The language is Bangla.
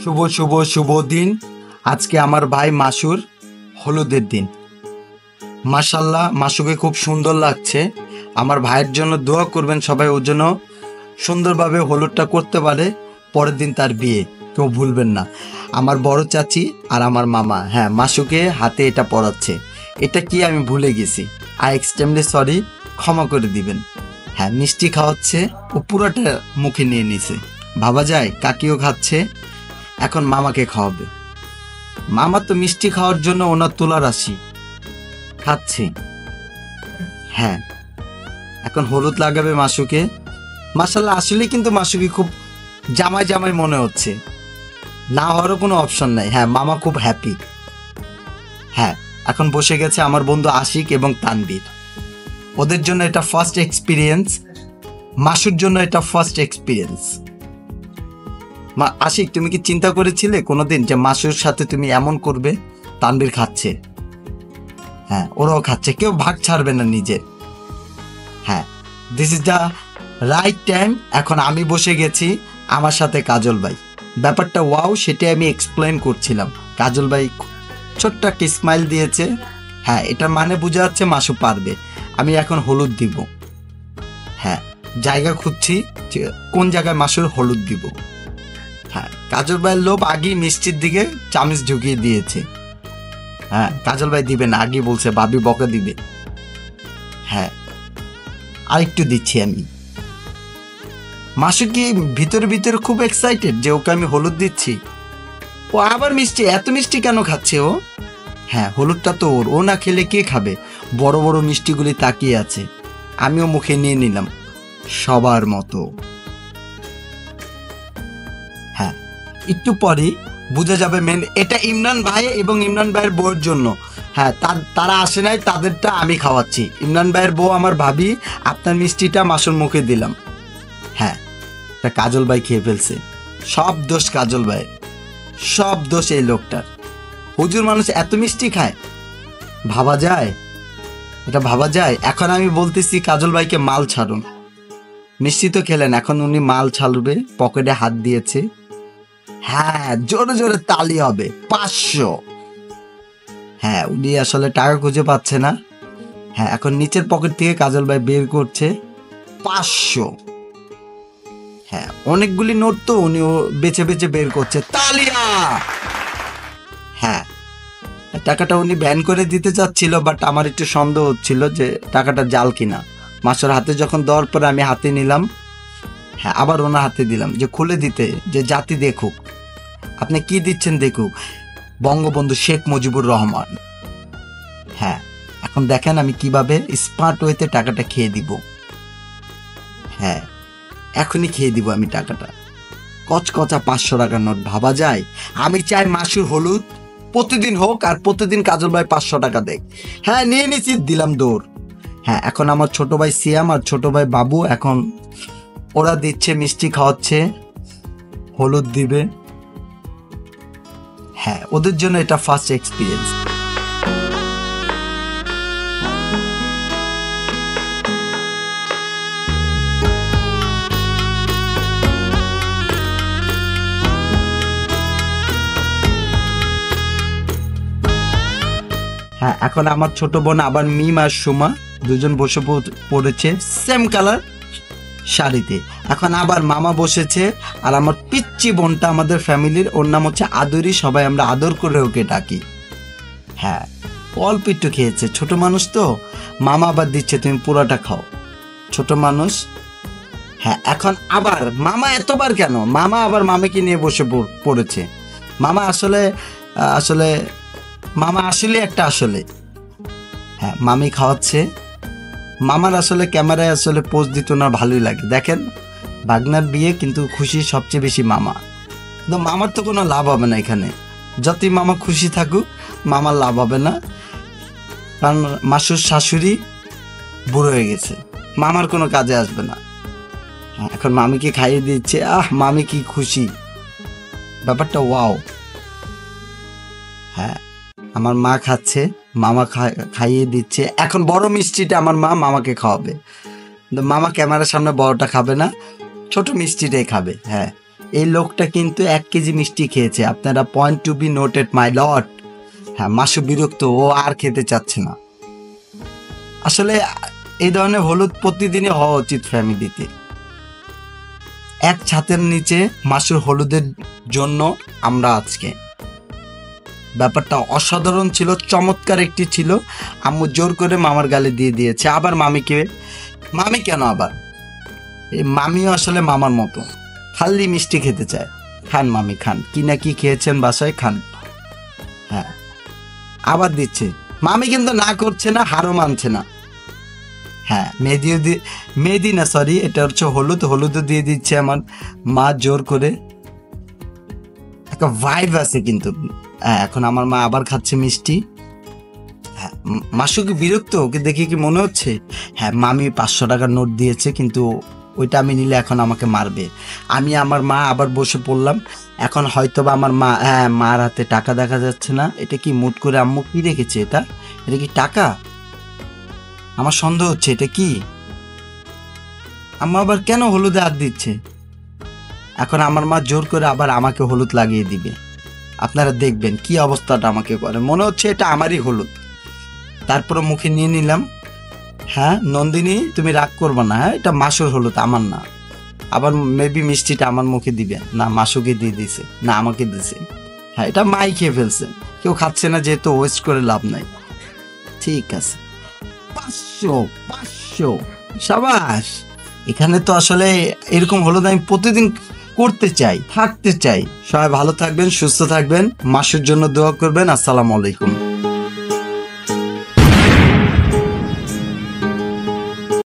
শুভ শুভ শুভ দিন। আজকে আমার ভাই মাসুর হলুদের দিন। মাশাল্লাহ, মাসুকে খুব সুন্দর লাগছে। আমার ভাইয়ের জন্য দোয়া করবেন সবাই, ওর জন্য সুন্দরভাবে হলুদটা করতে পারে। পরের দিন তার বিয়ে, কেউ ভুলবেন না। আমার বড় চাচি আর আমার মামা মাসুকে হাতে এটা পরাচ্ছে। এটা কি আমি ভুলে গেছি, আই এক্সট্রিমলি সরি, ক্ষমা করে দিবেন। মিষ্টি খাওয়াচ্ছে, ও পুরোটা মুখে নিয়ে নিছে। ভাবা যায় কাকিও খাচ্ছে, এখন মামাকে খাওয়াবে। মামা তো মিষ্টি খাওয়ার জন্য ওনার তোলা রাশি খাচ্ছে। এখন হলুদ লাগাবে মাসুকে। মাশাল্লাহ, আসলে কিন্তু মাসুকে খুব জামাই জামাই মনে হচ্ছে, না হওয়ারও কোনো অপশন নাই। মামা খুব হ্যাপি। এখন বসে গেছে আমার বন্ধু আশিক এবং তানবীর। ওদের জন্য এটা ফার্স্ট এক্সপিরিয়েন্স, মাসুর জন্য এটা ফার্স্ট এক্সপিরিয়েন্স। আশিক, তুমি কি চিন্তা করেছিলে কোনোদিন যে মাসুর সাথে তুমি এমন করবে? তানবীর খাচ্ছে, ওরাও খাচ্ছে, কেউ ভাগ ছাড়বে না নিজের। This is the right time. এখন আমি বসে গেছি, আমার সাথে কাজল ভাই। ব্যাপারটা ওয়াও, সেটাই আমি এক্সপ্লেন করছিলাম। কাজল ভাই ছোট্ট একটা স্মাইল দিয়েছে। এটার মানে বোঝা যাচ্ছে মাসু পারবে। আমি এখন হলুদ দিব। জায়গা খুঁজছি কোন জায়গায় মাসুর হলুদ দিব। কাজল ভাইয়ের লোভ আগেই মিষ্টির দিকে চামচ ঢুকিয়ে দিয়েছে। কাজল ভাই দিবে না, আগে বলছে ভাবি বকা দিবে। আরেকটু দিচ্ছি আমি। মাসু কি ভিতরে ভিতরে খুব এক্সাইটেড যে ওকে আমি হলুদ দিচ্ছি। ও আবার মিষ্টি, এত মিষ্টি কেন খাচ্ছে ও? হলুদটা তো ওর, ও না খেলে কে খাবে? বড় বড় মিষ্টিগুলি তাকিয়ে আছে, আমিও মুখে নিয়ে নিলাম সবার মতো। একটু পরে বোঝা যাবে মেন। এটা ইমরান ভাই এবং ইমরান ভাইয়ের বউয়ের জন্য। তারা আসে নাই, তাদেরটা আমি খাওয়াচ্ছি। ইমরান ভাইয়ের বউ আমার ভাবি, আপনার মিষ্টিটা মাসুর মুখে দিলাম। কাজল ভাই খেয়ে ফেলছে। সব দোষ কাজল ভাইয়ের, সব দোষ এই লোকটার। হুজুর মানুষ এত মিষ্টি খায়, ভাবা যায়? এটা ভাবা যায়? এখন আমি বলতেছি কাজল ভাইকে মাল ছাড়ুন। মিষ্টি তো খেলেন, এখন উনি মাল ছাড়বে। পকেটে হাত দিয়েছে। জোরে জোরে তালি হবে। 500। উনি আসলে টাকা খুঁজে পাচ্ছে না। এখন নিচের পকেট থেকে কাজল ভাই বের করছে 500। অনেকগুলি নোট তো উনি বেছে বেছে বের করছে। তালিয়া! টাকাটা উনি ব্যান করে দিতে চাচ্ছিল, বাট আমার একটু সন্দেহ হচ্ছিল যে টাকাটা জাল কিনা। মাসুর হাতে যখন দেওয়ার পরে আমি হাতে নিলাম, আবার ওনার হাতে দিলাম যে খুলে দিতে, যে জাতি দেখুক আপনি কি দিচ্ছেন, দেখুক। বঙ্গবন্ধু শেখ মুজিবুর রহমান। এখন দেখেন আমি কিভাবে স্মার্ট ওয়েতে টাকাটা খেয়ে দিব। এখনই খেয়ে দিব আমি টাকাটা। কচকচা 500 টাকার নোট, ভাবা যায়? আমি চাই মাসুর হলুদ প্রতিদিন হোক, আর প্রতিদিন কাজল ভাই 500 টাকা দেখ। নিয়ে নিছি, দিলাম দৌড়। এখন আমার ছোট ভাই সিয়াম আর ছোট ভাই বাবু, এখন ওরা দিচ্ছে, মিষ্টি খাওয়াচ্ছে, হলুদ দিবে। ওদের জন্য এটা ফার্স্ট এক্সপিরিয়েন্স। এখন আমার ছোট বোন আবার মিম আর সুমা দুজন বসে পড়েছে সেম কালার শাড়িতে। এখন আবার মামা বসেছে, আর আমার পিচ্চি বোনটা আমাদের ফ্যামিলির, ওর নাম হচ্ছে আদরি, সবাই আমরা আদর করে ওকে ডাকি। অল্প একটু খেয়েছে, ছোট মানুষ তো। মামা আবার দিচ্ছে তুমি পুরোটা খাও, ছোট মানুষ। এখন আবার মামা এতবার কেন? মামা আবার মামিকে নিয়ে বসে পড়েছে। মামা আসলে মামা আসলে একটা আসলে মামি খাওয়াচ্ছে। মামার আসলে ক্যামেরায় আসলে পোজ দিত না, ভালোই লাগে। দেখেন, ভাগনার বিয়ে, কিন্তু খুশি সবচেয়ে বেশি মামা। কিন্তু মামার তো কোনো লাভ হবে না এখানে। যতই মামা খুশি থাকুক, মামার লাভ হবে না, কারণ মাসুর শাশুড়ি বুড়ো হয়ে গেছে, মামার কোনো কাজে আসবে না। এখন মামিকে খাইয়ে দিচ্ছে। মামি কি খুশি, ব্যাপারটা ওয়াও। আমার মা খাচ্ছে, মামা খাইয়ে দিচ্ছে। এখন বড় মিষ্টিটা আমার মা মামাকে খাওয়াবে। মামা ক্যামেরার সামনে বড়টা খাবে না, ছোট মিষ্টিটাই খাবে। এই লোকটা কিন্তু 1 কেজি মিষ্টি খেয়েছে। আপনারা point to be noted my lord. হ্যাঁ, মাসু বিরক্ত, ও আর খেতে চাচ্ছে না। আসলে এই ধরনের হলুদ প্রতিদিনই হওয়া উচিত ফ্যামিলিতে। এক ছাতের নিচে মাসুর হলুদের জন্য আমরা আজকে, ব্যাপারটা অসাধারণ ছিল, চমৎকার একটি ছিল। আম্মু জোর করে মামার গালে দিয়ে দিয়েছে। আবার মামি কেন আবার? এই মামিও আসলে মামার মতো, খালি মিষ্টি খেতে চায়। খান মামি খান, কি না কি খেয়েছেন বাসায়, খান। হ্যাঁ, আবার দিচ্ছে। মামি কিন্তু না করছে না, হারও মানছে না। হ্যাঁ, মেহেদি না, সরি, এটা হচ্ছে হলুদও দিয়ে দিচ্ছে আমার মা জোর করে। একটা ভাইব আছে কিন্তু। হ্যাঁ, এখন আমার মা আবার খাচ্ছে মিষ্টি। হ্যাঁ, মাসু কি বিরক্ত? ওকে দেখে কি মনে হচ্ছে? হ্যাঁ, মামি 500 টাকার নোট দিয়েছে, কিন্তু ওইটা আমি নিলে এখন আমাকে মারবে। আমি আমার মা আবার বসে পড়লাম। এখন হয়তো বা আমার মা, হ্যাঁ, মার হাতে টাকা দেখা যাচ্ছে না। এটা কি মুট করে আম্মু কি রেখেছে? এটা কি টাকা? আমার সন্দেহ হচ্ছে এটা কি। আম্মা আবার কেন হলুদে হাত দিচ্ছে? এখন আমার মা জোর করে আবার আমাকে হলুদ লাগিয়ে দিবে। আপনারা দেখবেন কি অবস্থাটা আমাকে করে। মনে হচ্ছে এটা আমারই হলুদ। তারপরে মুখে নিয়ে নিলাম। হ্যাঁ নন্দিনী, তুমি রাগ করবে না। হ্যাঁ, এটা মাসুর হলুদ, আমার না। আবার মেবি মিষ্টিটা আমার মুখে দিবে না, মাসুকে দিয়ে দিছে, না আমাকে দিছে। হ্যাঁ, এটা মাই খেয়ে ফেলছে, কেউ খাচ্ছে না, যেহেতু ওয়েস্ট করে লাভ নাই। ঠিক আছে, 500 সাবাস। এখানে তো আসলে এরকম হলুদ আমি প্রতিদিন করতে চাই, থাকতে চাই। সবাই ভালো থাকবেন, সুস্থ থাকবেন, মাসুর জন্য দোয়া করবেন। আসসালামু আলাইকুম।